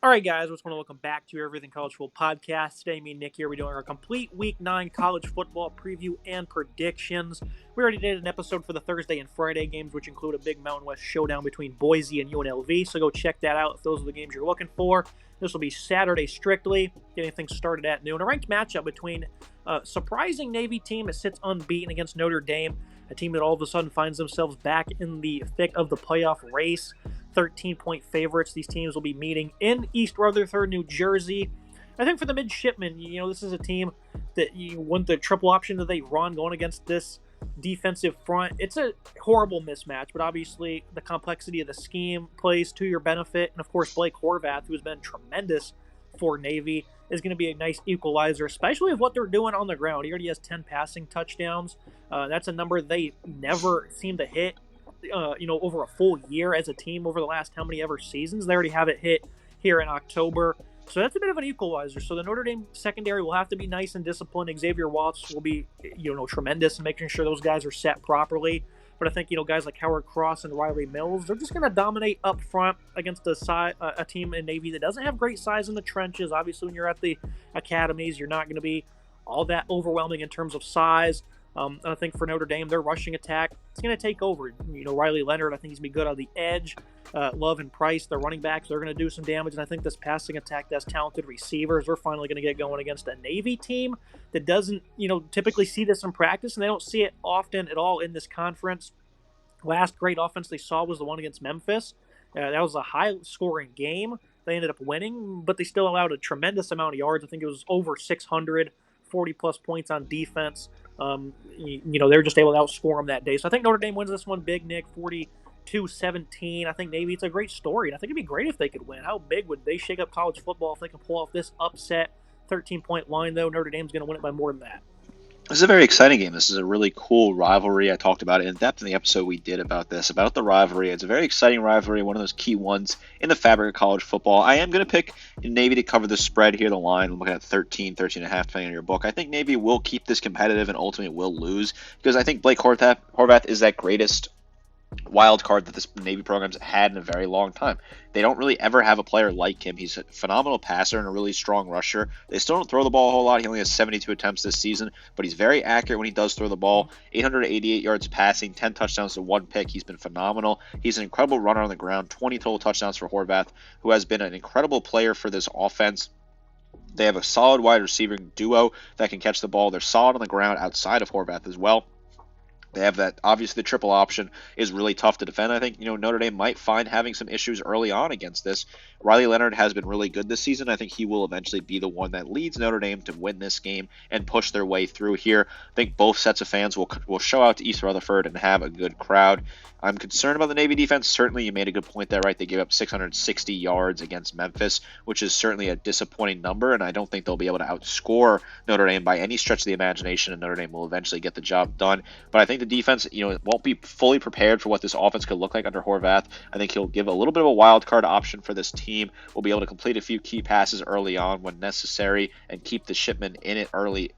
All right, guys, what's going on? Welcome back to your Everything College Football podcast. Today, me and Nick here, we're doing our complete Week 9 college football preview and predictions. We already did an episode for the Thursday and Friday games, which include a big Mountain West showdown between Boise and UNLV, so go check that out if those are the games you're looking for. This will be Saturday strictly, getting things started at noon. A ranked matchup between a surprising Navy team that sits unbeaten against Notre Dame, a team that all of a sudden finds themselves back in the thick of the playoff race. 13-point favorites. These teams will be meeting in East Rutherford, New Jersey. I think for the midshipmen, this is a team that you want the triple option that they run going against this defensive front. It's a horrible mismatch, but obviously the complexity of the scheme plays to your benefit. And of course, Blake Horvath, who has been tremendous for Navy, is going to be a nice equalizer, especially with what they're doing on the ground. He already has 10 passing touchdowns. That's a number they never seem to hit. Over a full year as a team over the last how many ever seasons. They already have it hit here in October. So that's a bit of an equalizer. So the Notre Dame secondary will have to be nice and disciplined. Xavier Watts will be, tremendous in making sure those guys are set properly. But I think, guys like Howard Cross and Riley Mills, they're just going to dominate up front against a team in Navy that doesn't have great size in the trenches. Obviously, when you're at the academies, you're not going to be all that overwhelming in terms of size. I think for Notre Dame, their rushing attack, it's going to take over. Riley Leonard, I think he's going to be good on the edge. Love and Price, their running backs, they're going to do some damage. And I think this passing attack that's talented receivers, they're finally going to get going against a Navy team that doesn't, typically see this in practice, and they don't see it often at all in this conference. Last great offense they saw was the one against Memphis. That was a high-scoring game. They ended up winning, but they still allowed a tremendous amount of yards. I think it was over 600, 40-plus points on defense. They're just able to outscore them that day. So I think Notre Dame wins this one big, Nick, 42-17. I think Navy, it's a great story, and I think it'd be great if they could win. How big would they shake up college football if they can pull off this upset? 13-point line, though. Notre Dame's going to win it by more than that. This is a very exciting game. This is a really cool rivalry. I talked about it in depth in the episode we did about the rivalry. It's a very exciting rivalry, one of those key ones in the fabric of college football. I am going to pick Navy to cover the spread here, the line. I'm looking at 13.5, depending on your book. I think Navy will keep this competitive and ultimately will lose because I think Blake Horvath is that greatest wild card that this Navy program's had in a very long time. They don't really ever have a player like him. He's a phenomenal passer and a really strong rusher. They still don't throw the ball a whole lot. He only has 72 attempts this season, but he's very accurate when he does throw the ball. 888 yards passing, 10 touchdowns to 1 pick. He's been phenomenal. He's an incredible runner on the ground. 20 total touchdowns for Horvath, who has been an incredible player for this offense. They have a solid wide receiving duo that can catch the ball. They're solid on the ground outside of Horvath as well. They have that, obviously the triple option is really tough to defend. I think, Notre Dame might find having some issues early on against this. Riley Leonard has been really good this season. I think he will eventually be the one that leads Notre Dame to win this game and push their way through here. I think both sets of fans will show out to East Rutherford and have a good crowd. I'm concerned about the Navy defense. Certainly, you made a good point there, right? They gave up 660 yards against Memphis, which is certainly a disappointing number, and I don't think they'll be able to outscore Notre Dame by any stretch of the imagination, and Notre Dame will eventually get the job done. But I think the defense, won't be fully prepared for what this offense could look like under Horvath. I think he'll give a little bit of a wild card option for this team. We'll be able to complete a few key passes early on when necessary and keep the shipment in it early,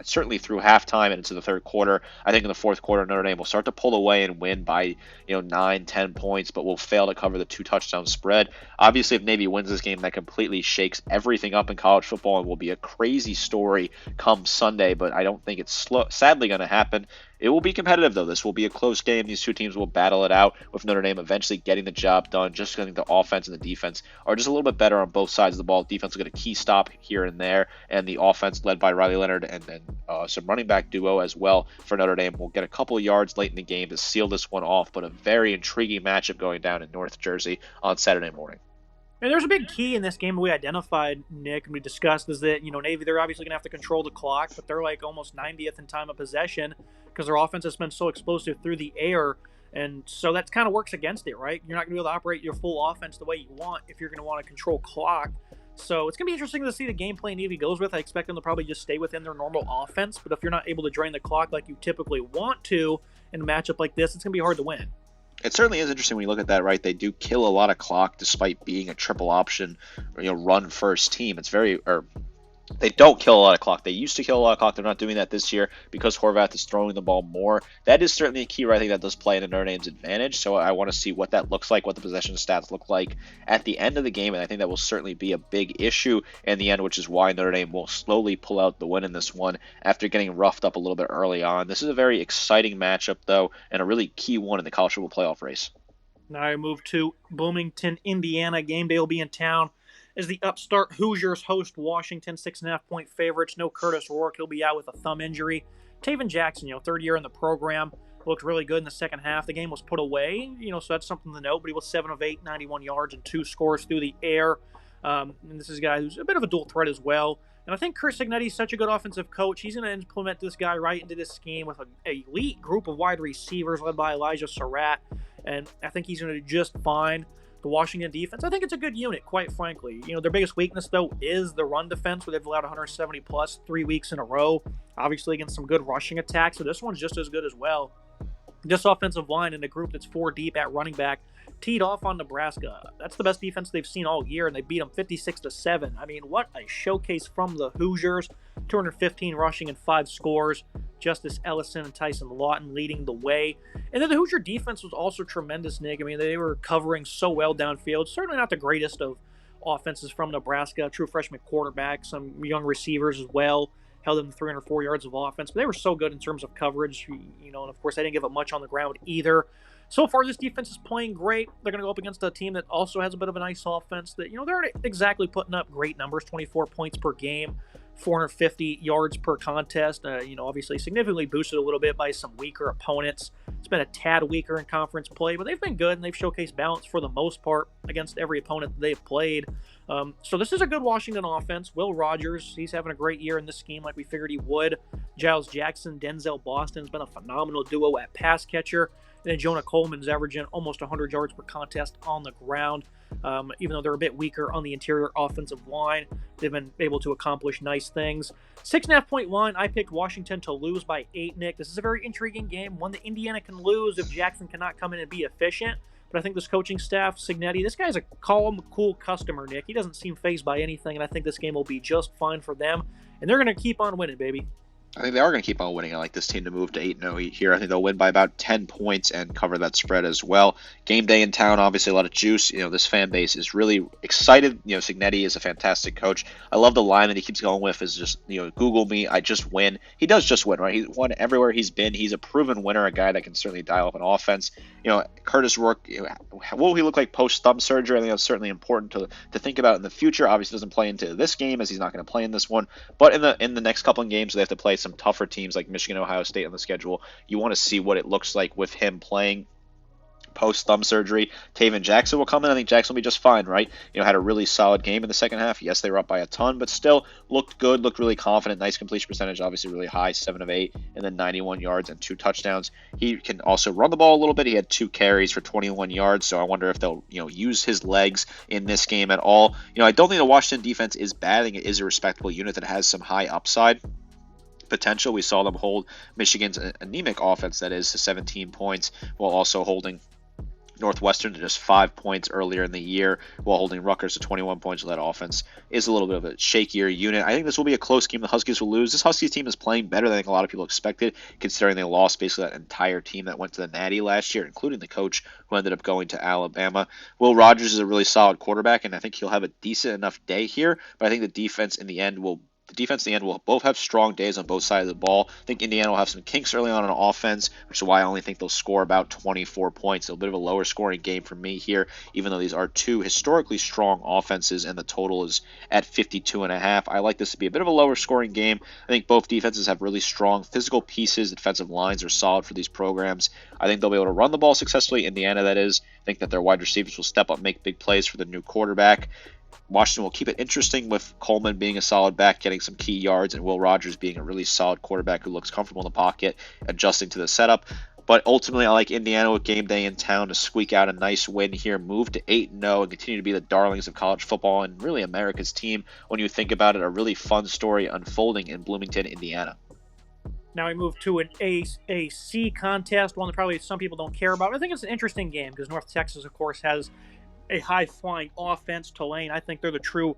certainly through halftime and into the third quarter. I think in the fourth quarter, Notre Dame will start to pull away and win by 9-10 points, but will fail to cover the 2-touchdown spread. Obviously, if Navy wins this game, that completely shakes everything up in college football and will be a crazy story come Sunday, but I don't think it's sadly going to happen. It will be competitive, though. This will be a close game. These two teams will battle it out, with Notre Dame eventually getting the job done. Just I think the offense and the defense are just a little bit better on both sides of the ball. Defense will get a key stop here and there, and the offense, led by Riley Leonard and then some running back duo as well for Notre Dame, will get a couple of yards late in the game to seal this one off, but a very intriguing matchup going down in North Jersey on Saturday morning. And there's a big key in this game we identified, Nick, and we discussed, is that, Navy, they're obviously going to have to control the clock, but they're like almost 90th in time of possession because their offense has been so explosive through the air. And so that kind of works against it, right? You're not going to be able to operate your full offense the way you want if you're going to want to control clock. So it's going to be interesting to see the game plan Navy goes with. I expect them to probably just stay within their normal offense, but if you're not able to drain the clock like you typically want to in a matchup like this, it's going to be hard to win. It certainly is interesting when you look at that, right? They do kill a lot of clock despite being a triple option, run first team. It's very, They don't kill a lot of clock. They used to kill a lot of clock. They're not doing that this year because Horvath is throwing the ball more. That is certainly a key, I think, that does play into Notre Dame's advantage. So I want to see what that looks like, what the possession stats look like at the end of the game, and I think that will certainly be a big issue in the end, which is why Notre Dame will slowly pull out the win in this one after getting roughed up a little bit early on. This is a very exciting matchup, though, and a really key one in the college football playoff race. Now I move to Bloomington, Indiana. Game day will be in town as the upstart Hoosiers host Washington, 6.5-point favorites. No Curtis Rourke. He'll be out with a thumb injury. Taven Jackson, third year in the program, looked really good in the second half. The game was put away, so that's something to note. But he was 7 of 8, 91 yards, and 2 scores through the air. And this is a guy who's a bit of a dual threat as well. And I think Chris Signetti is such a good offensive coach. He's going to implement this guy right into this scheme with an elite group of wide receivers led by Elijah Surratt. And I think he's going to do just fine. The Washington defense, I think it's a good unit, quite frankly. Their biggest weakness, though, is the run defense, where they've allowed 170-plus 3 weeks in a row, obviously against some good rushing attacks. So this one's just as good as well. This offensive line in a group that's 4 deep at running back teed off on Nebraska. That's the best defense they've seen all year, and they beat them 56-7. I mean, what a showcase from the Hoosiers. 215 rushing and 5 scores. Justice Ellison and Tyson Lawton leading the way. And then the Hoosier defense was also tremendous, Nick. I mean, they were covering so well downfield. Certainly not the greatest of offenses from Nebraska. True freshman quarterback, some young receivers as well. Held them to 304 yards of offense. But they were so good in terms of coverage, and of course, they didn't give up much on the ground either. So far, this defense is playing great. They're going to go up against a team that also has a bit of a nice offense that, they aren't exactly putting up great numbers, 24 points per game, 450 yards per contest. Obviously significantly boosted a little bit by some weaker opponents. It's been a tad weaker in conference play, but they've been good, and they've showcased balance for the most part against every opponent that they've played. So this is a good Washington offense. Will Rogers, he's having a great year in this scheme like we figured he would. Giles Jackson, Denzel Boston has been a phenomenal duo at pass catcher. And then Jonah Coleman's averaging almost 100 yards per contest on the ground. Even though they're a bit weaker on the interior offensive line, they've been able to accomplish nice things. 6.5-point line, I picked Washington to lose by 8, Nick. This is a very intriguing game, one that Indiana can lose if Jackson cannot come in and be efficient. But I think this coaching staff, Signetti, this guy's a calm, cool customer, Nick. He doesn't seem fazed by anything, and I think this game will be just fine for them. And they're going to keep on winning, baby. I think they are going to keep on winning. I like this team to move to 8-0 here. I think they'll win by about 10 points and cover that spread as well. Game day in town, obviously a lot of juice. This fan base is really excited. Signetti is a fantastic coach. I love the line that he keeps going with is just, Google me, I just win. He does just win, right? He's won everywhere he's been. He's a proven winner, a guy that can certainly dial up an offense. Curtis Rourke, what will he look like post thumb surgery? I think that's certainly important to think about in the future. Obviously doesn't play into this game as he's not going to play in this one. But in the next couple of games, they have to play some tougher teams like Michigan, Ohio State on the schedule. You want to see what it looks like with him playing post thumb surgery. Taven Jackson will come in. I think Jackson will be just fine, right? Had a really solid game in the second half. Yes, they were up by a ton, but still looked good, looked really confident. Nice completion percentage, obviously really high, 7 of 8, and then 91 yards and 2 touchdowns. He can also run the ball a little bit. He had 2 carries for 21 yards, so I wonder if they'll use his legs in this game at all. I don't think the Washington defense is bad. I think it is a respectable unit that has some high upside potential. We saw them hold Michigan's anemic offense, that is, to 17 points, while also holding Northwestern to just 5 points earlier in the year, while holding Rutgers to 21 points. That offense is a little bit of a shakier unit. I think this will be a close game. The Huskies will lose. This Huskies team is playing better than I think a lot of people expected, considering they lost basically that entire team that went to the Natty last year, including the coach who ended up going to Alabama. Will Rogers is a really solid quarterback, and I think he'll have a decent enough day here, but I think the defense in the end will both have strong days on both sides of the ball. I think Indiana will have some kinks early on offense, which is why I only think they'll score about 24 points. A bit of a lower scoring game for me here, even though these are two historically strong offenses and the total is at 52.5. I like this to be a bit of a lower scoring game. I think both defenses have really strong physical pieces. The defensive lines are solid for these programs. I think they'll be able to run the ball successfully. Indiana, that is. I think that their wide receivers will step up, make big plays for the new quarterback. Washington will keep it interesting with Coleman being a solid back, getting some key yards, and Will Rogers being a really solid quarterback who looks comfortable in the pocket, adjusting to the setup. But ultimately, I like Indiana with game day in town to squeak out a nice win here, move to 8-0, and continue to be the darlings of college football and really America's team. When you think about it, a really fun story unfolding in Bloomington, Indiana. Now we move to an AAC contest, one that probably some people don't care about. I think it's an interesting game because North Texas, of course, has a high-flying offense. Tulane, I think they're the true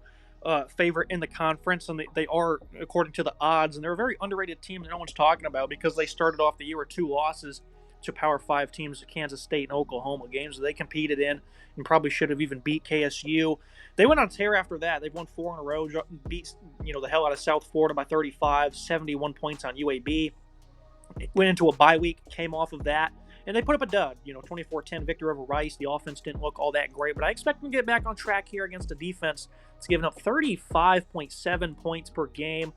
favorite in the conference, and they are, according to the odds, and they're a very underrated team that no one's talking about because they started off the year with 2 losses to Power 5 teams, Kansas State and Oklahoma, games that they competed in and probably should have even beat KSU. They went on a tear after that. They've won 4 in a row, beat the hell out of South Florida by 35, 71 points on UAB. Went into a bye week, came off of that, and they put up a dud. 24-10 victory over Rice. The offense didn't look all that great, but I expect them to get back on track here against a defense that's giving up 35.7 points per game,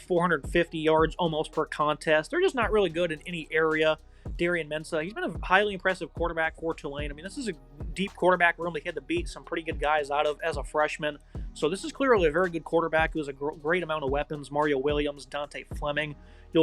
450 yards almost per contest. They're just not really good in any area. Darian Mensah, he's been a highly impressive quarterback for Tulane. I mean, this is a deep quarterback room they had to beat some pretty good guys out of as a freshman. So this is clearly a very good quarterback who has a great amount of weapons. Mario Williams, Dante Fleming,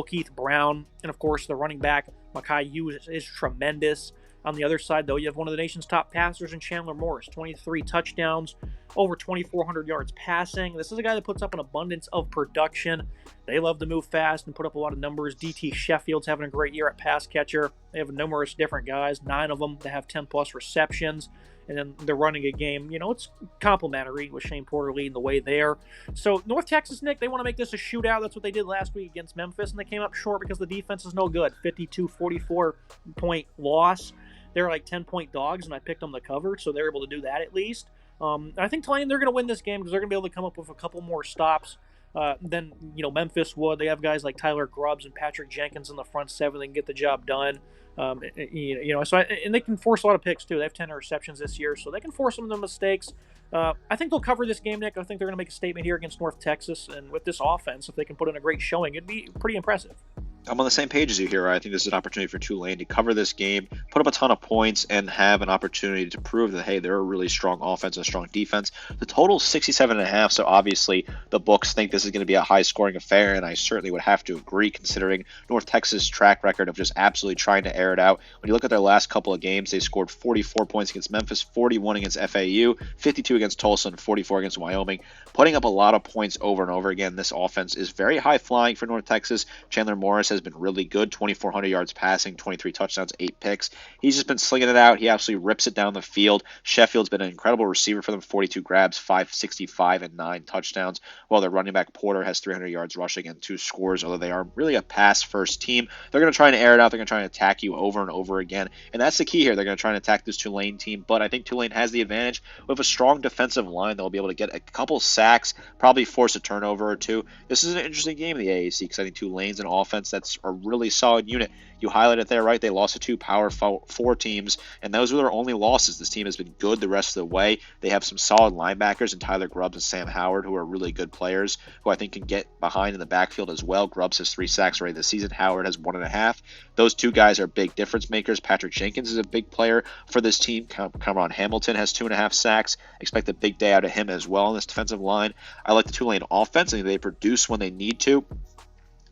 Keith Brown, and of course the running back, Makai Yu, is tremendous. On the other side, though, you have one of the nation's top passers in Chandler Morris, 23 touchdowns, over 2,400 yards passing. This is a guy that puts up an abundance of production. They love to move fast and put up a lot of numbers. DT Sheffield's having a great year at pass catcher. They have numerous different guys, 9 of them that have 10-plus receptions. And then they're running a game, it's complimentary with Shane Porter leading the way there. So North Texas, Nick, they want to make this a shootout. That's what they did last week against Memphis, and they came up short because the defense is no good. 52-44 point loss. They're like 10-point dogs, and I picked them to cover, so they're able to do that at least. I think Tulane, they're going to win this game because they're going to be able to come up with a couple more stops than Memphis would. They have guys like Tyler Grubbs and Patrick Jenkins in the front seven. They can get the job done. And they can force a lot of picks too. They have 10 interceptions this year, so they can force some of the mistakes. I think they'll cover this game, Nick. I think they're going to make a statement here against North Texas, and with this offense, if they can put in a great showing, it'd be pretty impressive. I'm on the same page as you here. I think this is an opportunity for Tulane to cover this game, put up a ton of points, and have an opportunity to prove that, hey, they're a really strong offense and strong defense. The total is 67.5, so obviously the books think this is going to be a high-scoring affair, and I certainly would have to agree considering North Texas' track record of just absolutely trying to air it out. When you look at their last couple of games, they scored 44 points against Memphis, 41 against FAU, 52 against Tulsa, and 44 against Wyoming, putting up a lot of points over and over again. This offense is very high-flying for North Texas. Chandler Morris has been really good, 2,400 yards passing, 23 touchdowns, 8 picks. He's just been slinging it out. He absolutely rips it down the field. Sheffield's been an incredible receiver for them, 42 grabs, 565, and 9 touchdowns, while their running back Porter has 300 yards rushing and 2 scores, although they are really a pass-first team. They're going to try and air it out. They're going to try and attack you over and over again, and that's the key here. They're going to try and attack this Tulane team, but I think Tulane has the advantage. With a strong defensive line, they'll be able to get a couple sacks, probably force a turnover or two. This is an interesting game in the AAC because I think Tulane's an offense that's a really solid unit. You highlight it there, right? They lost to 2 Power 4 teams, and those were their only losses. This team has been good the rest of the way. They have some solid linebackers in Tyler Grubbs and Sam Howard, who are really good players, who I think can get behind in the backfield as well. Grubbs has 3 sacks already this season. Howard has 1.5. Those 2 guys are big difference makers. Patrick Jenkins is a big player for this team. Cameron Hamilton has 2.5 sacks. Expect a big day out of him as well in this defensive line. I like the Tulane offense. I think they produce when they need to.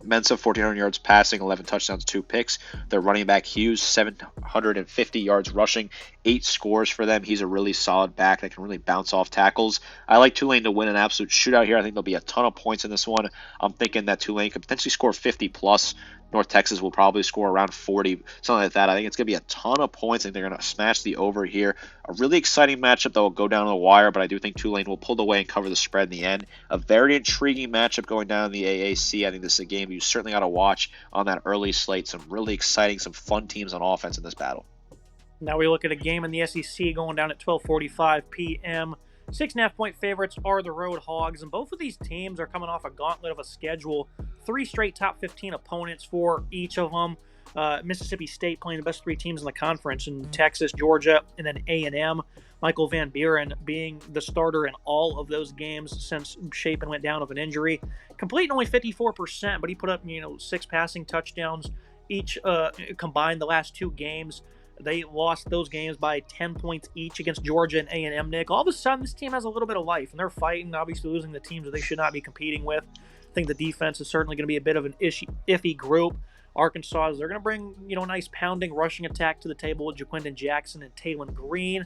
Mensah, 1,400 yards passing, 11 touchdowns, 2 picks. Their running back Hughes, 750 yards rushing, 8 scores for them. He's a really solid back that can really bounce off tackles. I like Tulane to win an absolute shootout here. I think there'll be a ton of points in this one. I'm thinking that Tulane could potentially score 50+. North Texas will probably score around 40, something like that. I think it's going to be a ton of points. I think they're going to smash the over here. A really exciting matchup that will go down to the wire, but I do think Tulane will pull away and cover the spread in the end. A very intriguing matchup going down in the AAC. I think this is a game you certainly got to watch on that early slate. Some really exciting, some fun teams on offense in this battle. Now we look at a game in the SEC going down at 12:45 p.m. 6.5-point favorites are the Road Hogs, and both of these teams are coming off a gauntlet of a schedule. 3 straight top 15 opponents for each of them. Mississippi State playing the best 3 teams in the conference, in Texas, Georgia, and then A&M. Michael Van Buren being the starter in all of those games since Shapen went down of an injury. Completing only 54%, but he put up 6 passing touchdowns each combined the last 2 games. They lost those games by 10 points each against Georgia and A&M, Nick. All of a sudden, this team has a little bit of life, and they're fighting, obviously losing the teams that they should not be competing with. I think the defense is certainly going to be a bit of an iffy group. Arkansas, they're going to bring, a nice pounding rushing attack to the table with Jaquindon Jackson and Taylon Green.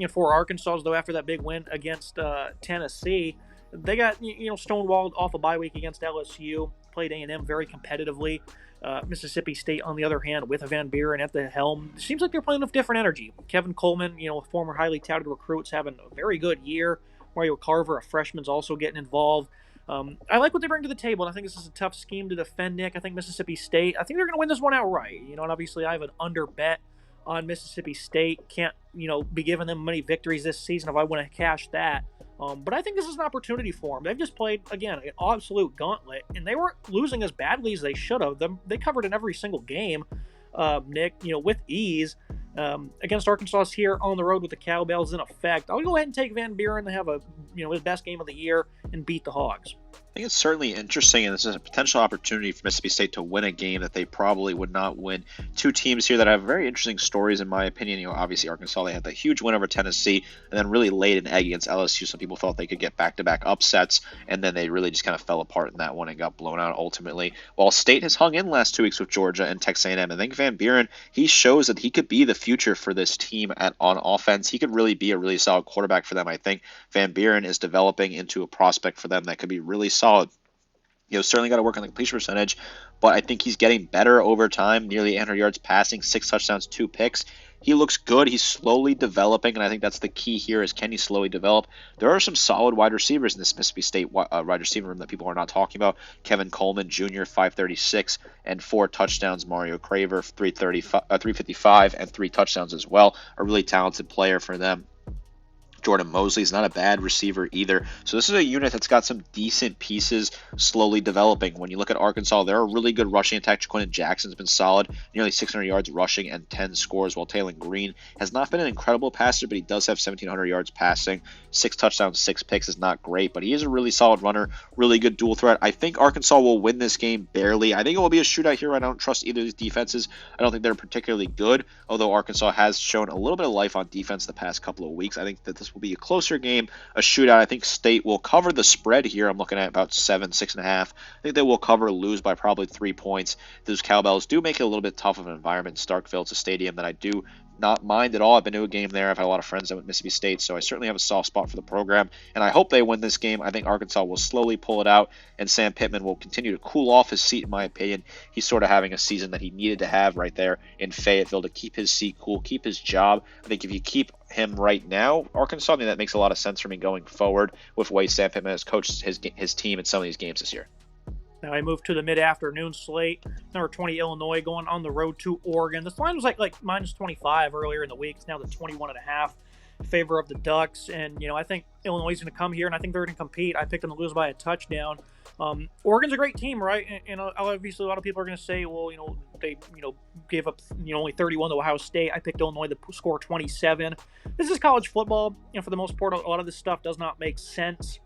For Arkansas, though, after that big win against Tennessee, they got, stonewalled off a bye week against LSU, played A&M very competitively. Mississippi State, on the other hand, with Van Buren at the helm, seems like they're playing with different energy. Kevin Coleman, former highly touted recruits, having a very good year. Mario Carver, a freshman's also getting involved. I like what they bring to the table, and I think this is a tough scheme to defend, Nick. I think Mississippi State, I think they're going to win this one outright. And obviously I have an under bet on Mississippi State. Can't, be giving them many victories this season if I want to cash that. But I think this is an opportunity for them. They've just played, again, an absolute gauntlet, and they weren't losing as badly as they should have. They covered in every single game, Nick, with ease. Against Arkansas here on the road with the Cowbells in effect. I'll go ahead and take Van Buren to have his best game of the year and beat the Hogs. I think it's certainly interesting, and this is a potential opportunity for Mississippi State to win a game that they probably would not win. Two teams here that have very interesting stories, in my opinion. Obviously Arkansas, they had that huge win over Tennessee, and then really laid an egg against LSU. Some people thought they could get back-to-back upsets, and then they really just kind of fell apart in that one and got blown out ultimately. While State has hung in last 2 weeks with Georgia and Texas A&M, I think Van Buren, he shows that he could be the future for this team on offense. He could really be a really solid quarterback for them. I think Van Buren is developing into a prospect for them that could be really solid. Certainly got to work on the completion percentage, but I think he's getting better over time. Nearly 800 yards passing, 6 touchdowns, 2 picks. He looks good. He's slowly developing, and I think that's the key here is can he slowly develop? There are some solid wide receivers in this Mississippi State wide receiver room that people are not talking about. Kevin Coleman Jr., 536, and 4 touchdowns. Mario Craver, 355, and 3 touchdowns as well. A really talented player for them. Jordan Mosley's not a bad receiver either. So this is a unit that's got some decent pieces slowly developing. When you look at Arkansas, they're a really good rushing attack. Jaquindon Jackson's been solid, nearly 600 yards rushing and 10 scores, while Taylon Green has not been an incredible passer, but he does have 1,700 yards passing. 6 touchdowns, 6 picks is not great, but he is a really solid runner, really good dual threat. I think Arkansas will win this game barely. I think it will be a shootout here. I don't trust either of these defenses. I don't think they're particularly good, although Arkansas has shown a little bit of life on defense the past couple of weeks. I think that this will be a closer game, a shootout. I think State will cover the spread here. I'm looking at about 7, 6.5. I think they will cover, lose by probably 3 points. Those Cowbells do make it a little bit tough of an environment. Starkville, it's a stadium that I do not mind at all. I've been to a game there. I've had a lot of friends at Mississippi State, so I certainly have a soft spot for the program, and I hope they win this game. I think Arkansas will slowly pull it out, and Sam Pittman will continue to cool off his seat, in my opinion. He's sort of having a season that he needed to have right there in Fayetteville to keep his seat cool, keep his job. I think if you keep him right now, Arkansas, I mean, that makes a lot of sense for me going forward with the way Sam Pittman has coached his team in some of these games this year. Now I move to the mid-afternoon slate. Number 20, Illinois, going on the road to Oregon. This line was like minus 25 earlier in the week. It's now the 21.5 in favor of the Ducks. And, I think Illinois is going to come here, and I think they're going to compete. I picked them to lose by a touchdown. Oregon's a great team, right? And obviously a lot of people are going to say, well, they, gave up, only 31 to Ohio State. I picked Illinois to score 27. This is college football, and for the most part, a lot of this stuff does not make sense.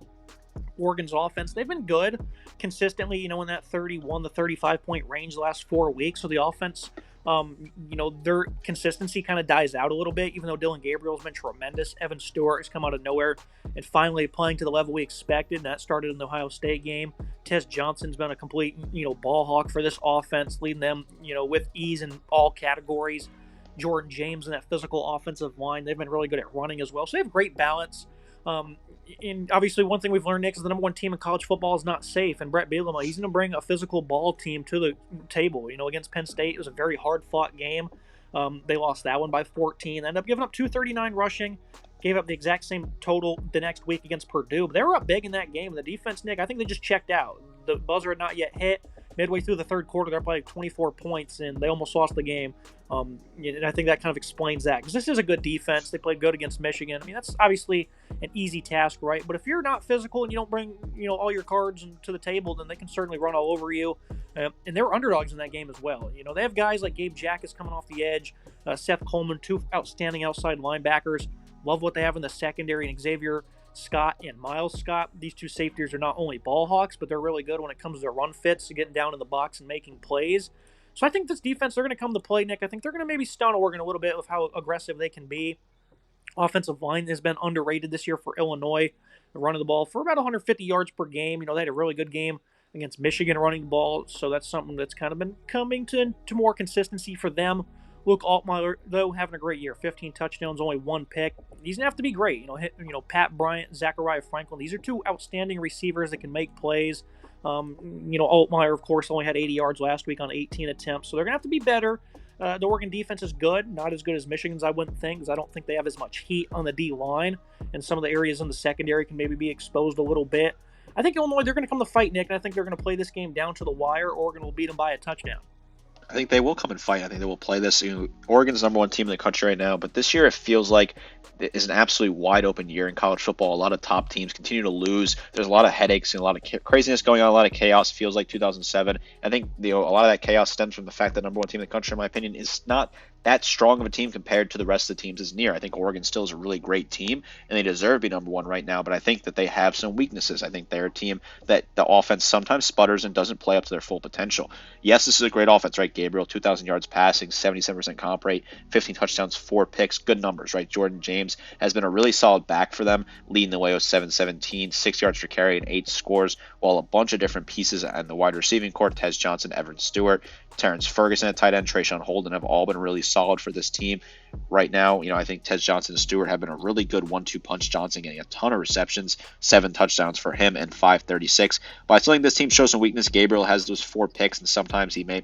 Oregon's offense, they've been good consistently, in that 31 to 35 point range the last 4 weeks. So the offense, their consistency kind of dies out a little bit, even though Dylan Gabriel's been tremendous. Evan Stewart has come out of nowhere and finally playing to the level we expected, and that started in the Ohio State game. Tess Johnson's been a complete, ball hawk for this offense, leading them, with ease in all categories. Jordan James and that physical offensive line, they've been really good at running as well. So they have great balance. And obviously one thing we've learned, Nick, is the number one team in college football is not safe. And Brett Bielema, he's going to bring a physical ball team to the table. Against Penn State, it was a very hard-fought game. They lost that one by 14. Ended up giving up 239 rushing. Gave up the exact same total the next week against Purdue. But they were up big in that game. The defense, Nick, I think they just checked out. The buzzer had not yet hit. Midway through the third quarter, they're playing 24 points, and they almost lost the game. And I think that kind of explains that. Because this is a good defense. They played good against Michigan. I mean, that's obviously an easy task, right? But if you're not physical and you don't bring, all your cards to the table, then they can certainly run all over you. And they were underdogs in that game as well. They have guys like Gabe Jackas coming off the edge, Seth Coleman, 2 outstanding outside linebackers. Love what they have in the secondary, and Xavier Scott and Miles Scott. These 2 safeties are not only ball hawks, but they're really good when it comes to their run fits, getting down in the box and making plays. So I think this defense, they're going to come to play, Nick. I think they're going to maybe stun Oregon a little bit with how aggressive they can be. Offensive line has been underrated this year for Illinois. They're running the ball for about 150 yards per game. They had a really good game against Michigan running the ball, so that's something that's kind of been coming to more consistency for them. Luke Altmaier, though, having a great year. 15 touchdowns, only 1 pick. He's going to have to be great. Pat Bryant, Zachariah Franklin. These are 2 outstanding receivers that can make plays. Altmaier, of course, only had 80 yards last week on 18 attempts. So they're going to have to be better. The Oregon defense is good, not as good as Michigan's, I wouldn't think, because I don't think they have as much heat on the D-line, and some of the areas in the secondary can maybe be exposed a little bit. I think Illinois, they're going to come to fight, Nick, and I think they're going to play this game down to the wire. Oregon will beat them by a touchdown. I think they will come and fight. I think they will play this. Oregon's number one team in the country right now, but this year it feels like it is an absolutely wide open year in college football. A lot of top teams continue to lose. There's a lot of headaches and a lot of craziness going on, a lot of chaos. Feels like 2007. I think a lot of that chaos stems from the fact that number one team in the country, in my opinion, is not that strong of a team compared to the rest of the teams is near. I think Oregon still is a really great team, and they deserve to be number one right now, but I think that they have some weaknesses. I think they're a team that the offense sometimes sputters and doesn't play up to their full potential. Yes, this is a great offense, right? Gabriel, 2,000 yards passing, 77% comp rate, 15 touchdowns, 4 picks, good numbers, right? Jordan James has been a really solid back for them, leading the way with 717, 6 yards per carry, and 8 scores, while a bunch of different pieces in the wide receiving core, Tez Johnson, Everett Stewart, Terrence Ferguson at tight end, Trayshawn Holden have all been really solid for this team right now. I think Tez Johnson and Stewart have been a really good 1-2 punch. Johnson getting a ton of receptions, 7 touchdowns for him, and 536. But I still think this team shows some weakness. Gabriel has those 4 picks, and sometimes he may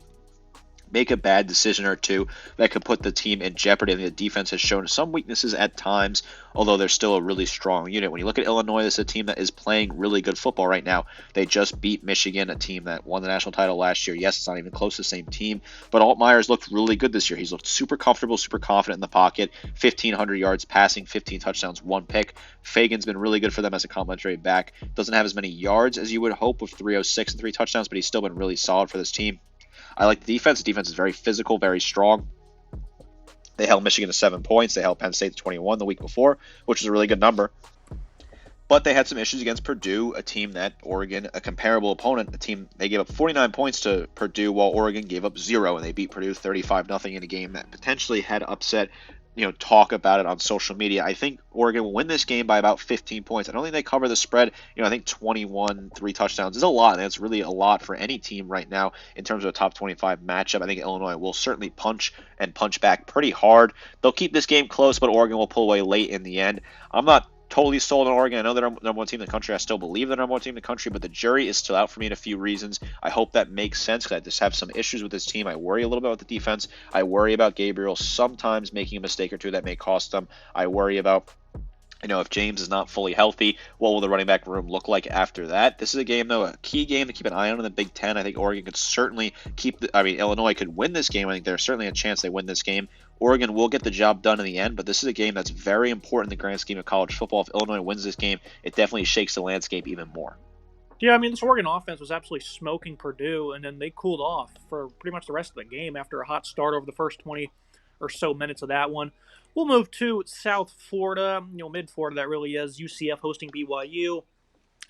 make a bad decision or two that could put the team in jeopardy. The defense has shown some weaknesses at times, although they're still a really strong unit. When you look at Illinois, this is a team that is playing really good football right now. They just beat Michigan, a team that won the national title last year. Yes, it's not even close to the same team, but Altmaier's looked really good this year. He's looked super comfortable, super confident in the pocket, 1,500 yards passing, 15 touchdowns, 1 pick. Fagan's been really good for them as a complimentary back. Doesn't have as many yards as you would hope with 306 and 3 touchdowns, but he's still been really solid for this team. I like the defense. The defense is very physical, very strong. They held Michigan to 7 points. They held Penn State to 21 the week before, which is a really good number. But they had some issues against Purdue, a team that Oregon, a comparable opponent, a team, they gave up 49 points to Purdue while Oregon gave up 0, and they beat Purdue 35-0 in a game that potentially had upset, talk about it on social media. I think Oregon will win this game by about 15 points. I don't think they cover the spread. I think 21, 3 touchdowns is a lot, and that's really a lot for any team right now in terms of a top 25 matchup. I think Illinois will certainly punch back pretty hard. They'll keep this game close, but Oregon will pull away late in the end. I'm not totally sold on Oregon. I know they're number one team in the country. I still believe they're number one team in the country, but the jury is still out for me in a few reasons. I hope that makes sense because I just have some issues with this team. I worry a little bit about the defense. I worry about Gabriel sometimes making a mistake or two that may cost them. I worry about if James is not fully healthy, what will the running back room look like after that? This is a game, though, a key game to keep an eye on in the Big Ten. I think Oregon could certainly Illinois could win this game. I think there's certainly a chance they win this game. Oregon will get the job done in the end, but this is a game that's very important in the grand scheme of college football. If Illinois wins this game, it definitely shakes the landscape even more. Yeah, this Oregon offense was absolutely smoking Purdue, and then they cooled off for pretty much the rest of the game after a hot start over the first 20 or so minutes of that one. We'll move to South Florida, mid-Florida that really is. UCF hosting BYU,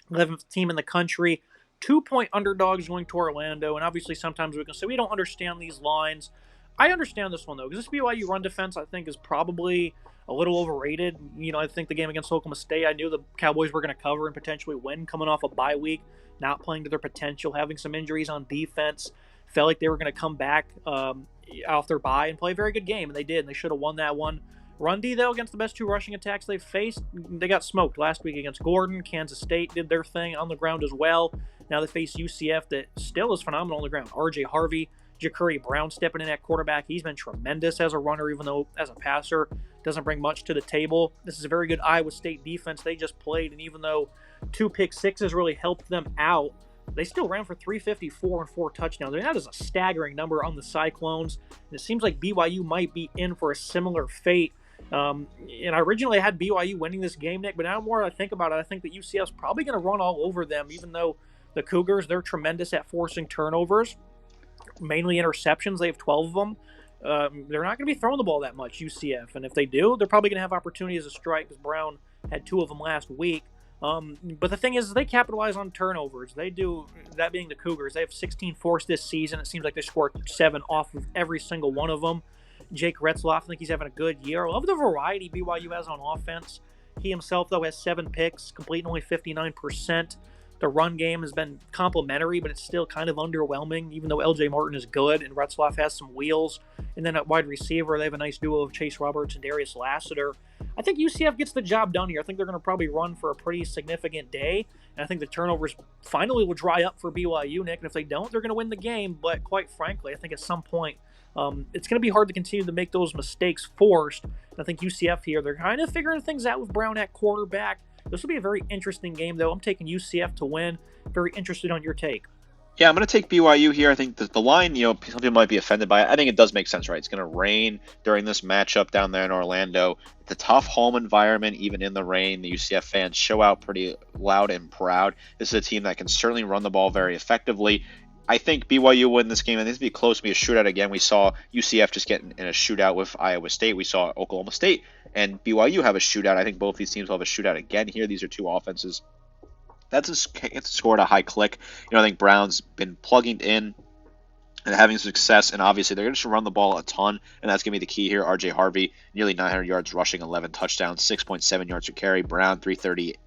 11th team in the country. 2-point underdogs going to Orlando, and obviously sometimes we can say we don't understand these lines. I understand this one, though, because this BYU run defense, I think, is probably a little overrated. I think the game against Oklahoma State, I knew the Cowboys were going to cover and potentially win coming off a bye week, not playing to their potential, having some injuries on defense. Felt like they were going to come back off their bye and play a very good game, and they did, and they should have won that one. Run D, though, against the best 2 rushing attacks they've faced, they got smoked last week against Gordon. Kansas State did their thing on the ground as well. Now they face UCF that still is phenomenal on the ground. R.J. Harvey, Ja'Cory Brown stepping in at quarterback. He's been tremendous as a runner, even though as a passer doesn't bring much to the table. This is a very good Iowa State defense they just played, and even though 2 pick sixes really helped them out, they still ran for 354 and 4 touchdowns. That is a staggering number on the Cyclones, and it seems like BYU might be in for a similar fate. And I originally had BYU winning this game, Nick, but now the more I think about it, I think that UCF's probably going to run all over them, even though the Cougars, they're tremendous at forcing turnovers, mainly interceptions. They have 12 of them. They're not going to be throwing the ball that much, UCF. And if they do, they're probably going to have opportunities to strike, because Brown had 2 of them last week. But the thing is, they capitalize on turnovers. They do, that being the Cougars. They have 16 forced this season. It seems like they scored 7 off of every single one of them. Jake Retzloff, I think he's having a good year. I love the variety BYU has on offense. He himself, though, has 7 picks, completing only 59%. The run game has been complimentary, but it's still kind of underwhelming, even though L.J. Martin is good and Retzloff has some wheels. And then at wide receiver, they have a nice duo of Chase Roberts and Darius Lassiter. I think UCF gets the job done here. I think they're going to probably run for a pretty significant day. And I think the turnovers finally will dry up for BYU, Nick. And if they don't, they're going to win the game. But quite frankly, I think at some point It's going to be hard to continue to make those mistakes forced. I think UCF here, they're kind of figuring things out with Brown at quarterback. This will be a very interesting game, though. I'm taking UCF to win. Very interested on your take. Yeah, I'm going to take BYU here. I think that the line, some people might be offended by it. I think it does make sense, right? It's going to rain during this matchup down there in Orlando. It's a tough home environment, even in the rain. The UCF fans show out pretty loud and proud. This is a team that can certainly run the ball very effectively. I think BYU win this game, and this will be close to be a shootout again. We saw UCF just get in a shootout with Iowa State. We saw Oklahoma State and BYU have a shootout. I think both these teams will have a shootout again here. These are two offenses that's scored a high click. I think Brown's been plugging in and having success, and obviously they're going to run the ball a ton, and that's going to be the key here. R.J. Harvey, nearly 900 yards rushing, 11 touchdowns, 6.7 yards per carry. Brown, 330,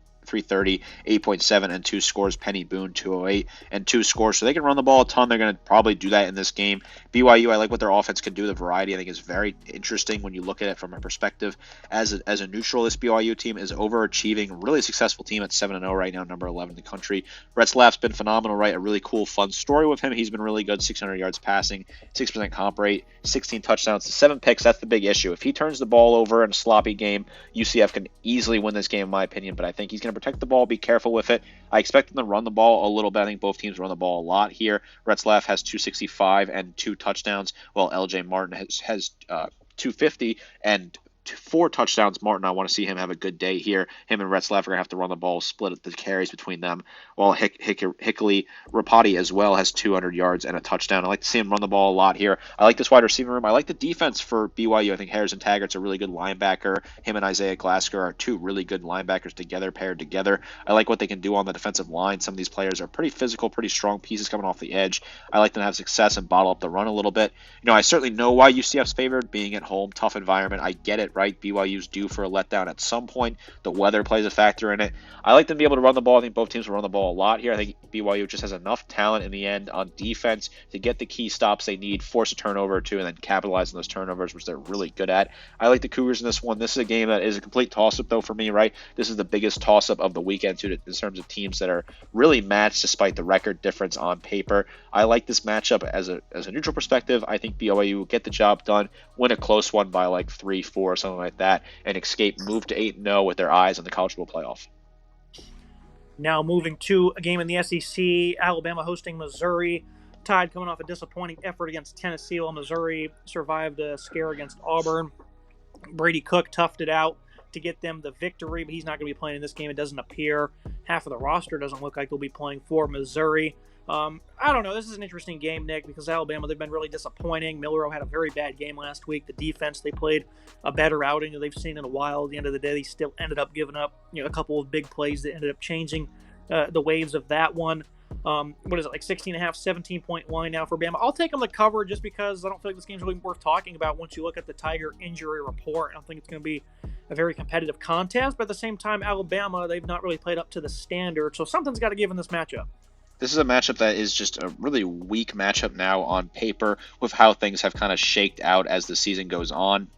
8.7, and 2 scores. Penny Boone, 208, and 2 scores. So they can run the ball a ton. They're going to probably do that in this game. BYU, I like what their offense can do. The variety, I think, is very interesting when you look at it from a perspective. As a neutral, this BYU team is overachieving. Really successful team at 7-0 right now, number 11 in the country. Retzlaff's been phenomenal, right? A really cool, fun story with him. He's been really good, 600 yards passing, 6% comp rate, 16 touchdowns, 7 picks. That's the big issue. If he turns the ball over in a sloppy game, UCF can easily win this game, in my opinion, but I think he's going to protect the ball, be careful with it. I expect them to run the ball a little bit. I think both teams run the ball a lot here. Retzlaff has 265 and 2 touchdowns, while LJ Martin has 250 and 4 touchdowns. Martin, I want to see him have a good day here. Him and Retzlaff are going to have to run the ball, split the carries between them, while Hickley Rapati as well has 200 yards and a touchdown. I like to see him run the ball a lot here. I like this wide receiver room. I like the defense for BYU. I think Harrison Taggart's a really good linebacker. Him and Isaiah Glasker are 2 really good linebackers paired together. I like what they can do on the defensive line. Some of these players are pretty physical, pretty strong pieces coming off the edge. I like them to have success and bottle up the run a little bit. I certainly know why UCF's favored, being at home, tough environment. I get it, right? BYU's due for a letdown at some point. The weather plays a factor in it. I like them to be able to run the ball. I think both teams will run the ball a lot here. I think BYU just has enough talent in the end on defense to get the key stops they need, force a turnover or two, and then capitalize on those turnovers, which they're really good at. I like the Cougars in this one. This is a game that is a complete toss-up, though, for me, right? This is the biggest toss-up of the weekend, too, in terms of teams that are really matched despite the record difference on paper. I like this matchup as a neutral perspective. I think BYU will get the job done, win a close one by like 3-4 or something like that, and move to 8-0 with their eyes on the college football playoff. Now moving to a game in the SEC, Alabama hosting Missouri. Tide coming off a disappointing effort against Tennessee, while Missouri survived a scare against Auburn. Brady Cook toughed it out to get them the victory, but he's not going to be playing in this game. It doesn't appear. Half of the roster doesn't look like they'll be playing for Missouri. I don't know. This is an interesting game, Nick, because Alabama, they've been really disappointing. Milroe had a very bad game last week. The defense, they played a better outing than they've seen in a while. At the end of the day, they still ended up giving up a couple of big plays that ended up changing the waves of that one. What is it, like 16.5, 17-point line now for Bama? I'll take them to cover just because I don't feel like this game's really worth talking about once you look at the Tiger injury report. I don't think it's going to be a very competitive contest, but at the same time, Alabama, they've not really played up to the standard, so something's got to give in this matchup. This is a matchup that is just a really weak matchup now on paper with how things have kind of shaked out as the season goes on.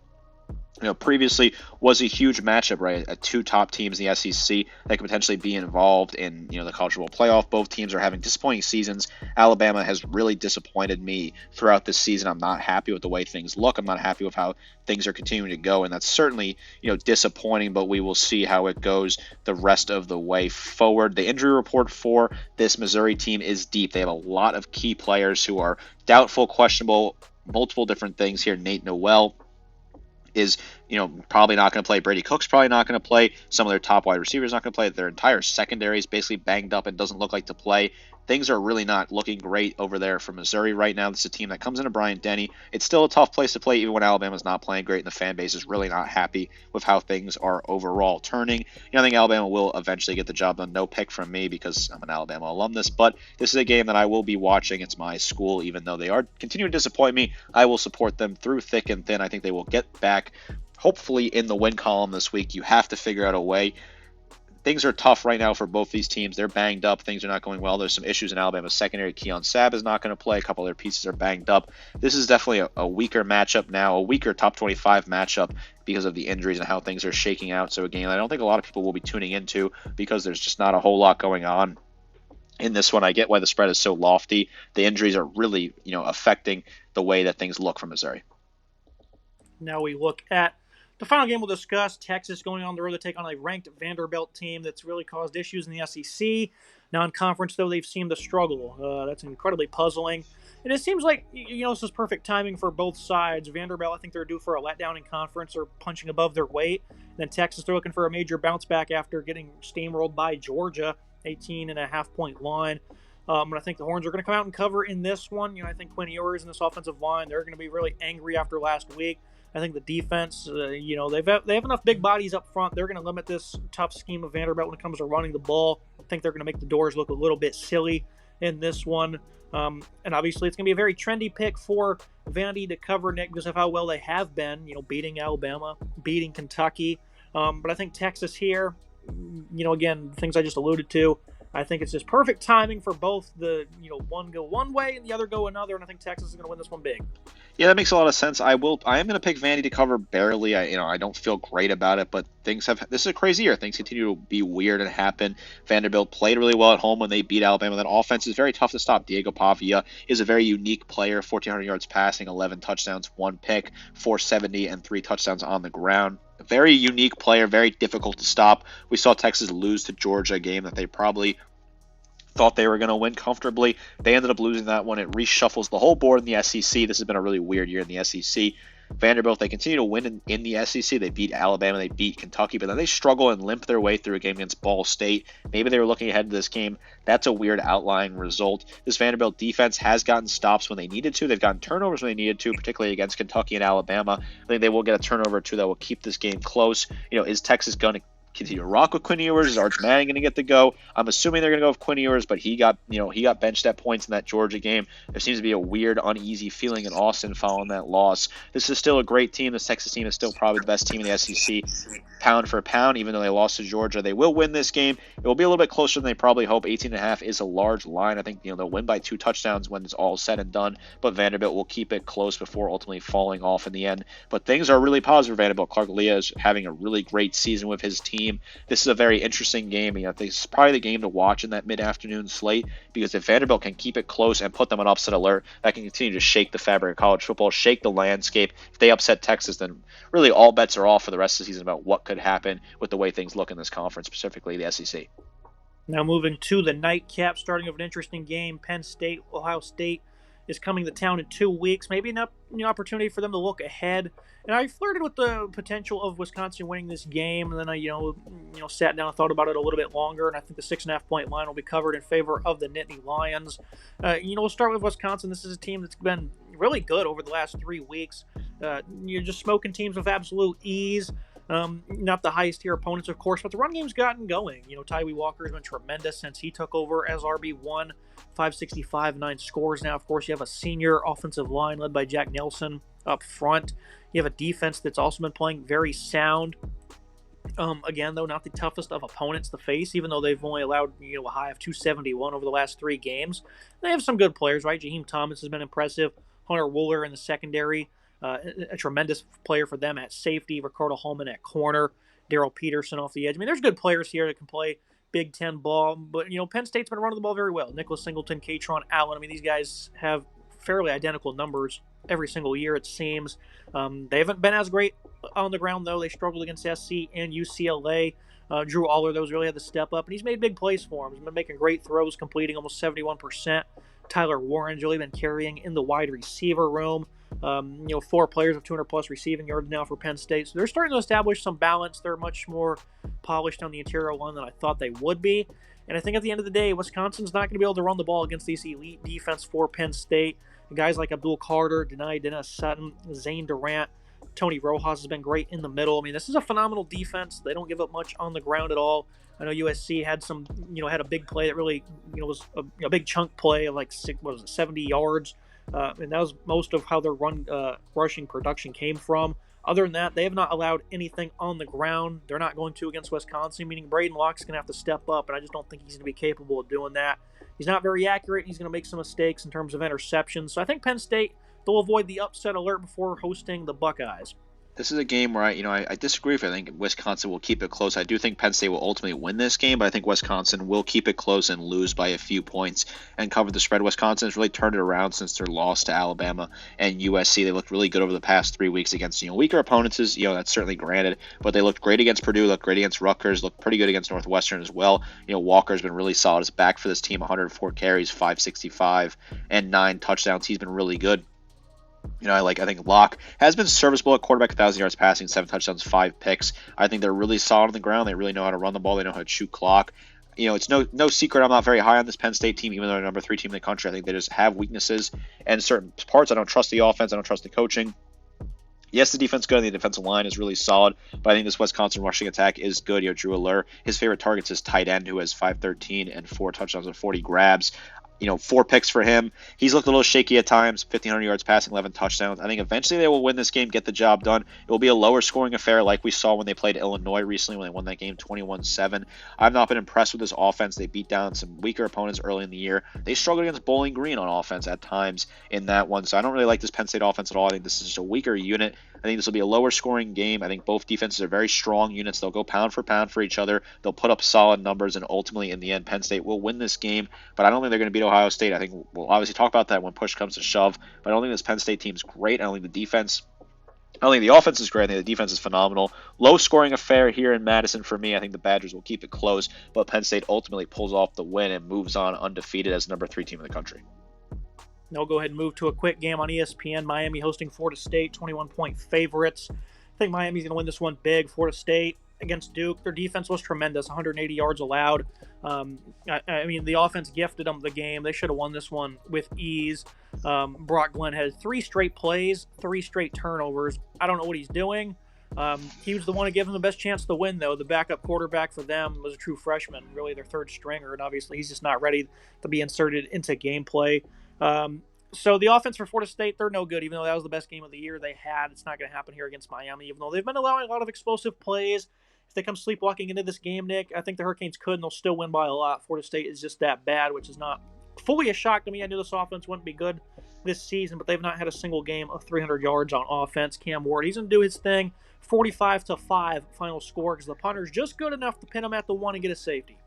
Previously was a huge matchup, right? At 2 top teams in the SEC that could potentially be involved in, the college football playoff. Both teams are having disappointing seasons. Alabama has really disappointed me throughout this season. I'm not happy with the way things look. I'm not happy with how things are continuing to go, and that's certainly, disappointing, but we will see how it goes the rest of the way forward. The injury report for this Missouri team is deep. They have a lot of key players who are doubtful, questionable, multiple different things here. Nate Noel is, probably not going to play. Brady Cook's probably not going to play. Some of their top wide receivers not going to play. Their entire secondary is basically banged up and doesn't look like to play. Things are really not looking great over there for Missouri right now. This is a team that comes into Bryant-Denny. It's still a tough place to play even when Alabama's not playing great, and the fan base is really not happy with how things are overall turning. I think Alabama will eventually get the job done. No pick from me because I'm an Alabama alumnus, but this is a game that I will be watching. It's my school. Even though they are continuing to disappoint me, I will support them through thick and thin. I think they will get back, hopefully, in the win column this week. You have to figure out a way. Things are tough right now for both these teams. They're banged up. Things are not going well. There's some issues in Alabama's secondary. Keon Sabb is not going to play. A couple of their pieces are banged up. This is definitely a weaker matchup now, a weaker top 25 matchup because of the injuries and how things are shaking out. So, again, I don't think a lot of people will be tuning into because there's just not a whole lot going on in this one. I get why the spread is so lofty. The injuries are really, affecting the way that things look for Missouri. Now we look at the final game we'll discuss. Texas going on the road to take on a ranked Vanderbilt team that's really caused issues in the SEC. Non-conference, though, they've seemed to struggle. That's incredibly puzzling. And it seems like, this is perfect timing for both sides. Vanderbilt, I think they're due for a letdown in conference or punching above their weight. And then Texas, they're looking for a major bounce back after getting steamrolled by Georgia, 18.5-point line. And I think the Horns are going to come out and cover in this one. I think Quinn Ewers and this offensive line, they're going to be really angry after last week. I think the defense, they have enough big bodies up front. They're going to limit this tough scheme of Vanderbilt when it comes to running the ball. I think they're going to make the doors look a little bit silly in this one. And obviously, it's going to be a very trendy pick for Vandy to cover, Nick, because of how well they have been, beating Alabama, beating Kentucky. But I think Texas here, again, things I just alluded to, I think it's just perfect timing for both the, one go one way and the other go another, and I think Texas is going to win this one big. Yeah, that makes a lot of sense. I am going to pick Vandy to cover barely. I don't feel great about it, but this is a crazy year. Things continue to be weird and happen. Vanderbilt played really well at home when they beat Alabama. That offense is very tough to stop. Diego Pavia is a very unique player, 1,400 yards passing, 11 touchdowns, 1 pick, 470, and 3 touchdowns on the ground. A very unique player, very difficult to stop. We saw Texas lose to Georgia, a game that they probably thought they were going to win comfortably. They ended up losing that one. It reshuffles the whole board in the SEC. This has been a really weird year in the SEC. Vanderbilt, they continue to win in the SEC. They beat Alabama, they beat Kentucky, but then they struggle and limp their way through a game against Ball State. Maybe they were looking ahead to this game. That's a weird outlying result. This Vanderbilt defense has gotten stops when they needed to. They've gotten turnovers when they needed to, particularly against Kentucky and Alabama. I think they will get a turnover or two that will keep this game close. Is Texas going to continue to rock with Quinn Ewers? Is Arch Manning going to get the go? I'm assuming they're going to go with Quinn Ewers, but he got benched at points in that Georgia game. There seems to be a weird, uneasy feeling in Austin following that loss. This is still a great team. This Texas team is still probably the best team in the SEC, pound for pound. Even though they lost to Georgia, they will win this game. It will be a little bit closer than they probably hope. 18.5 is a large line. I think they'll win by 2 touchdowns when it's all said and done, but Vanderbilt will keep it close before ultimately falling off in the end. But things are really positive for Vanderbilt. Clark Leah is having a really great season with his team. This is a very interesting game. I think this is probably the game to watch in that mid-afternoon slate, because if Vanderbilt can keep it close and put them on upset alert, that can continue to shake the fabric of college football, shake the landscape. If they upset Texas, then really all bets are off for the rest of the season about what could happen with the way things look in this conference, specifically the SEC. Now moving to the nightcap, starting of an interesting game, Penn State, Ohio State is coming to town in 2 weeks. Maybe an opportunity for them to look ahead. And I flirted with the potential of Wisconsin winning this game, and then I, sat down and thought about it a little bit longer, and I think the 6.5-point line will be covered in favor of the Nittany Lions. We'll start with Wisconsin. This is a team that's been really good over the last 3 weeks. You're just smoking teams with absolute ease. Not the highest tier opponents, of course, but the run game's gotten going. Tyree Walker has been tremendous since he took over as RB1, 565, 9 scores. Now, of course, you have a senior offensive line led by Jack Nelson up front. You have a defense that's also been playing very sound. Again, though, not the toughest of opponents to face, even though they've only allowed a high of 271 over the last 3 games. They have some good players, right? Jaheim Thomas has been impressive. Hunter Wooler in the secondary. A tremendous player for them at safety. Ricardo Holman at corner. Darrell Peterson off the edge. There's good players here that can play Big Ten ball, but Penn State's been running the ball very well. Nicholas Singleton, Katron Allen. These guys have fairly identical numbers every single year, it seems. They haven't been as great on the ground, though. They struggled against SC and UCLA. Drew Aller, though, has really had to step up, and he's made big plays for him. He's been making great throws, completing almost 71%. Tyler Warren's really been carrying in the wide receiver room. 4 players of 200-plus receiving yards now for Penn State. So they're starting to establish some balance. They're much more polished on the interior line than I thought they would be. And I think at the end of the day, Wisconsin's not going to be able to run the ball against this elite defense for Penn State. Guys like Abdul Carter, Dennis Sutton, Zane Durant, Tony Rojas has been great in the middle. This is a phenomenal defense. They don't give up much on the ground at all. I know USC had had a big play that really, was a big chunk play of 70 yards. And that was most of how their rushing production came from. Other than that, they have not allowed anything on the ground. They're not going to against Wisconsin, meaning Braden Locke's going to have to step up, and I just don't think he's going to be capable of doing that. He's not very accurate. He's going to make some mistakes in terms of interceptions. So I think Penn State, they'll avoid the upset alert before hosting the Buckeyes. This is a game where I disagree with you. I think Wisconsin will keep it close. I do think Penn State will ultimately win this game, but I think Wisconsin will keep it close and lose by a few points and cover the spread. Wisconsin has really turned it around since their loss to Alabama and USC. They looked really good over the past 3 weeks against weaker opponents. That's certainly granted, but they looked great against Purdue, looked great against Rutgers, looked pretty good against Northwestern as well. Walker's been really solid as back for this team. 104 carries, 565, and 9 touchdowns. He's been really good. I think Locke has been serviceable at quarterback, 1,000 yards passing, 7 touchdowns, 5 picks. I think they're really solid on the ground. They really know how to run the ball. They know how to chew clock. It's no secret I'm not very high on this Penn State team, even though they're number 3 team in the country. I think they just have weaknesses and certain parts. I don't trust the offense. I don't trust the coaching. Yes, the defense is good, and the defensive line is really solid, but I think this Wisconsin rushing attack is good. Drew Allure, his favorite targets is tight end, who has 513 and 4 touchdowns and 40 grabs. 4 picks for him. He's looked a little shaky at times, 1,500 yards passing, 11 touchdowns. I think eventually they will win this game, get the job done. It will be a lower scoring affair like we saw when they played Illinois recently, when they won that game 21-7. I've not been impressed with this offense. They beat down some weaker opponents early in the year. They struggled against Bowling Green on offense at times in that one, so I don't really like this Penn State offense at all. I think this is just a weaker unit. I think this will be a lower scoring game. I think both defenses are very strong units. They'll go pound for each other. They'll put up solid numbers, and ultimately, in the end, Penn State will win this game. But I don't think they're going to beat Ohio State. I think we'll obviously talk about that when push comes to shove. But I don't think this Penn State team's great. I don't think the offense is great. I think the defense is phenomenal. Low scoring affair here in Madison for me. I think the Badgers will keep it close, but Penn State ultimately pulls off the win and moves on undefeated as number 3 team in the country. Now we'll go ahead and move to a quick game on ESPN. Miami hosting Florida State, 21-point favorites. I think Miami's going to win this one big. Florida State against Duke, their defense was tremendous, 180 yards allowed. The offense gifted them the game. They should have won this one with ease. Brock Glenn had 3 straight plays, 3 straight turnovers. I don't know what he's doing. He was the one to give him the best chance to win, though. The backup quarterback for them was a true freshman, really their third stringer, and obviously he's just not ready to be inserted into gameplay. So the offense for Florida State, they're no good, even though that was the best game of the year they had. It's not going to happen here against Miami, even though they've been allowing a lot of explosive plays. If they come sleepwalking into this game, Nick, I think the Hurricanes could, and they'll still win by a lot. Florida State is just that bad, which is not fully a shock to me. I knew this offense wouldn't be good this season, but they've not had a single game of 300 yards on offense. Cam Ward, he's going to do his thing. 45-5 final score, because the punter's just good enough to pin him at the 1 and get a safety.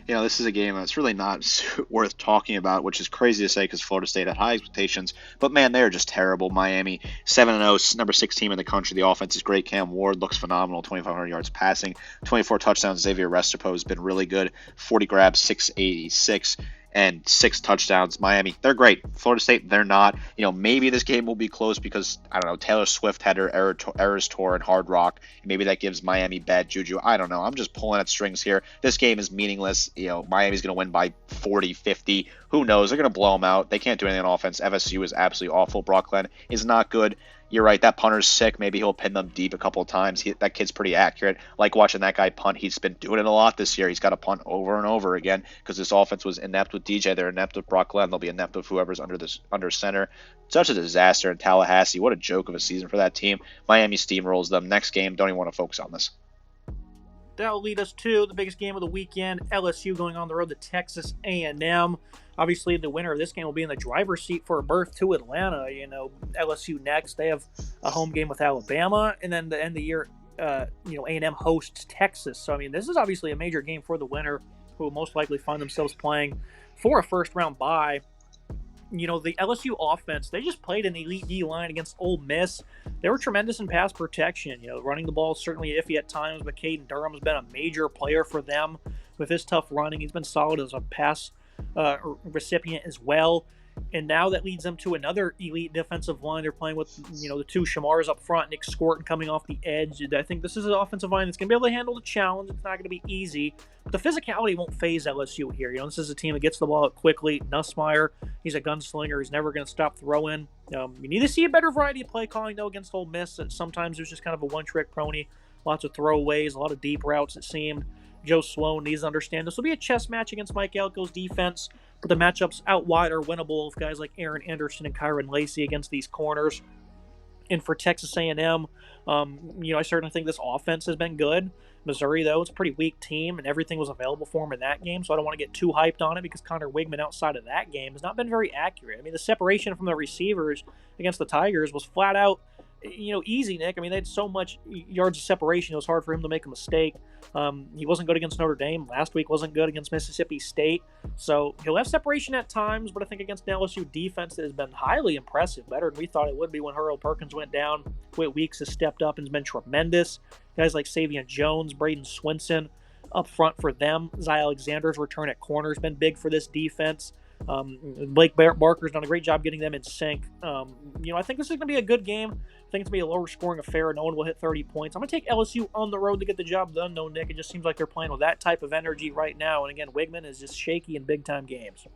This is a game that's really not worth talking about, which is crazy to say because Florida State had high expectations. But, man, they're just terrible. Miami, 7-0, number 6 team in the country. The offense is great. Cam Ward looks phenomenal, 2,500 yards passing, 24 touchdowns. Xavier Restrepo has been really good, 40 grabs, 686. And 6 touchdowns. Miami, they're great. Florida State, they're not. Maybe this game will be close because, I don't know, Taylor Swift had her Eras Tour in Hard Rock. Maybe that gives Miami bad juju. I don't know. I'm just pulling at strings here. This game is meaningless. Miami's going to win by 40, 50. Who knows? They're going to blow them out. They can't do anything on offense. FSU is absolutely awful. Brock Glenn is not good. You're right, that punter's sick. Maybe he'll pin them deep a couple of times. That kid's pretty accurate. Like watching that guy punt. He's been doing it a lot this year. He's got to punt over and over again because this offense was inept with DJ. They're inept with Brock Glenn. They'll be inept with whoever's under center. Such a disaster in Tallahassee. What a joke of a season for that team. Miami steamrolls them. Next game, don't even want to focus on this. That'll lead us to the biggest game of the weekend, LSU going on the road to Texas A&M. Obviously, the winner of this game will be in the driver's seat for a berth to Atlanta. LSU next. They have a home game with Alabama, and then the end of the year, A&M hosts Texas. So, this is obviously a major game for the winner, who will most likely find themselves playing for a first-round bye. The LSU offense, they just played an elite D-line against Ole Miss. They were tremendous in pass protection. Running the ball is certainly iffy at times, but Caden Durham has been a major player for them with his tough running. He's been solid as a pass recipient as well. And now that leads them to another elite defensive line. They're playing with, the 2 Shamars up front, Nick Scorton coming off the edge. I think this is an offensive line that's going to be able to handle the challenge. It's not going to be easy. But the physicality won't phase LSU here. This is a team that gets the ball out quickly. Nussmeier, he's a gunslinger. He's never going to stop throwing. You need to see a better variety of play calling, though, against Ole Miss. Sometimes there's just kind of a one-trick pony. Lots of throwaways, a lot of deep routes, it seemed. Joe Sloan needs to understand this will be a chess match against Mike Elko's defense, but the matchups out wide are winnable with guys like Aaron Anderson and Kyron Lacey against these corners. And for Texas A&M, I certainly think this offense has been good. Missouri, though, it's a pretty weak team, and everything was available for him in that game, so I don't want to get too hyped on it because Connor Wigman outside of that game has not been very accurate. The separation from the receivers against the Tigers was flat out easy, Nick. I mean, they had so much yards of separation. It was hard for him to make a mistake. He wasn't good against Notre Dame. Last week wasn't good against Mississippi State. So he'll have separation at times, but I think against an LSU defense that has been highly impressive, better than we thought it would be when Harold Perkins went down. Whit Weeks has stepped up and has been tremendous. Guys like Savion Jones, Braden Swinson up front for them. Zy Alexander's return at corner has been big for this defense. Blake Barker's done a great job getting them in sync. I think this is going to be a good game. I think it's going to be a lower scoring affair. No one will hit 30 points. I'm going to take LSU on the road to get the job done, though, Nick. It just seems like they're playing with that type of energy right now. And again, Wigman is just shaky in big-time games.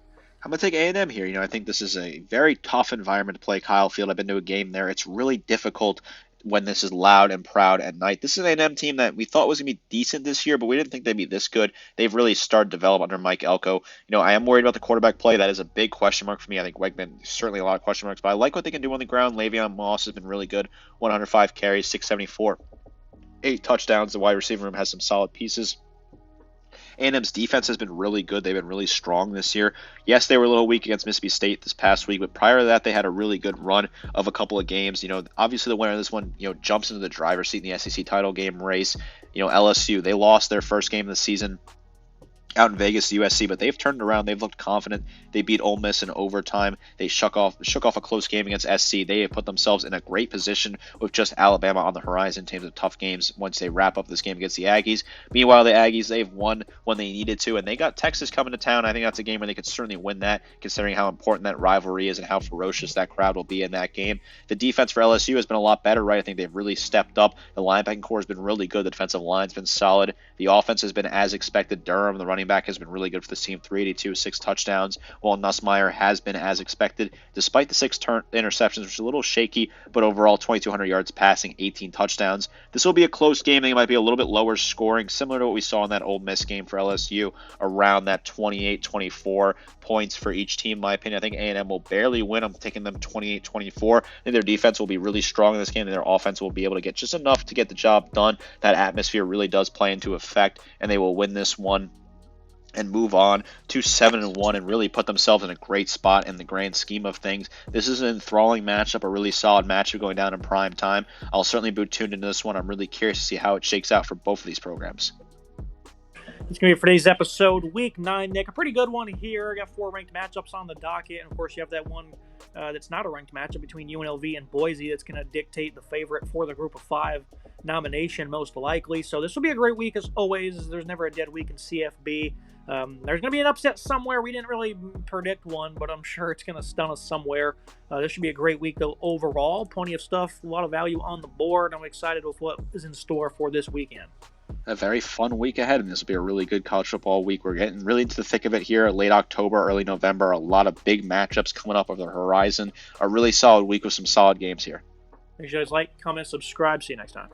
I'm going to take A&M here. I think this is a very tough environment to play Kyle Field. I've been to a game there. It's really difficult when this is loud and proud at night. This is an A&M team that we thought was going to be decent this year, but we didn't think they'd be this good. They've really started to develop under Mike Elko. I am worried about the quarterback play. That is a big question mark for me. I think Wegman, certainly a lot of question marks, but I like what they can do on the ground. Le'Veon Moss has been really good. 105 carries, 674, 8 touchdowns. The wide receiver room has some solid pieces. A&M's defense has been really good. They've been really strong this year. Yes, they were a little weak against Mississippi State this past week, but prior to that, they had a really good run of a couple of games. Obviously the winner of this one, jumps into the driver's seat in the SEC title game race. LSU, they lost their first game of the season out in Vegas to USC, but they've turned around. They've looked confident. They beat Ole Miss in overtime. They shook off a close game against SC. They have put themselves in a great position with just Alabama on the horizon in terms of tough games once they wrap up this game against the Aggies. Meanwhile, the Aggies, they've won when they needed to, and they got Texas coming to town. I think that's a game where they could certainly win that, considering how important that rivalry is and how ferocious that crowd will be in that game. The defense for LSU has been a lot better, right? I think they've really stepped up. The linebacking core has been really good. The defensive line's been solid. The offense has been as expected. Durham, the running back, has been really good for this team, 382, 6 touchdowns, while Nussmeier has been as expected, despite the 6 interceptions, which is a little shaky, but overall 2,200 yards passing, 18 touchdowns. This will be a close game. I think it might be a little bit lower scoring, similar to what we saw in that Ole Miss game for LSU, around that 28-24 points for each team, in my opinion. I think A&M will barely win. I'm taking them 28-24. I think their defense will be really strong in this game, and their offense will be able to get just enough to get the job done. That atmosphere really does play into effect, and they will win this one and move on to 7-1 and really put themselves in a great spot in the grand scheme of things. This is an enthralling matchup, a really solid matchup going down in prime time. I'll certainly be tuned into this one. I'm really curious to see how it shakes out for both of these programs. It's going to be for today's episode, Week 9, Nick. A pretty good one here. Got 4 ranked matchups on the docket. And, of course, you have that one that's not a ranked matchup between UNLV and Boise that's going to dictate the favorite for the Group of 5 nomination, most likely. So this will be a great week, as always. There's never a dead week in CFB. There's going to be an upset somewhere. We didn't really predict one, but I'm sure it's going to stun us somewhere. This should be a great week, though, overall. Plenty of stuff, a lot of value on the board. I'm excited with what is in store for this weekend. A very fun week ahead, and this will be a really good college football week. We're getting really into the thick of it here, late October, early November. A lot of big matchups coming up over the horizon. A really solid week with some solid games here. Make sure you guys like, comment, subscribe. See you next time.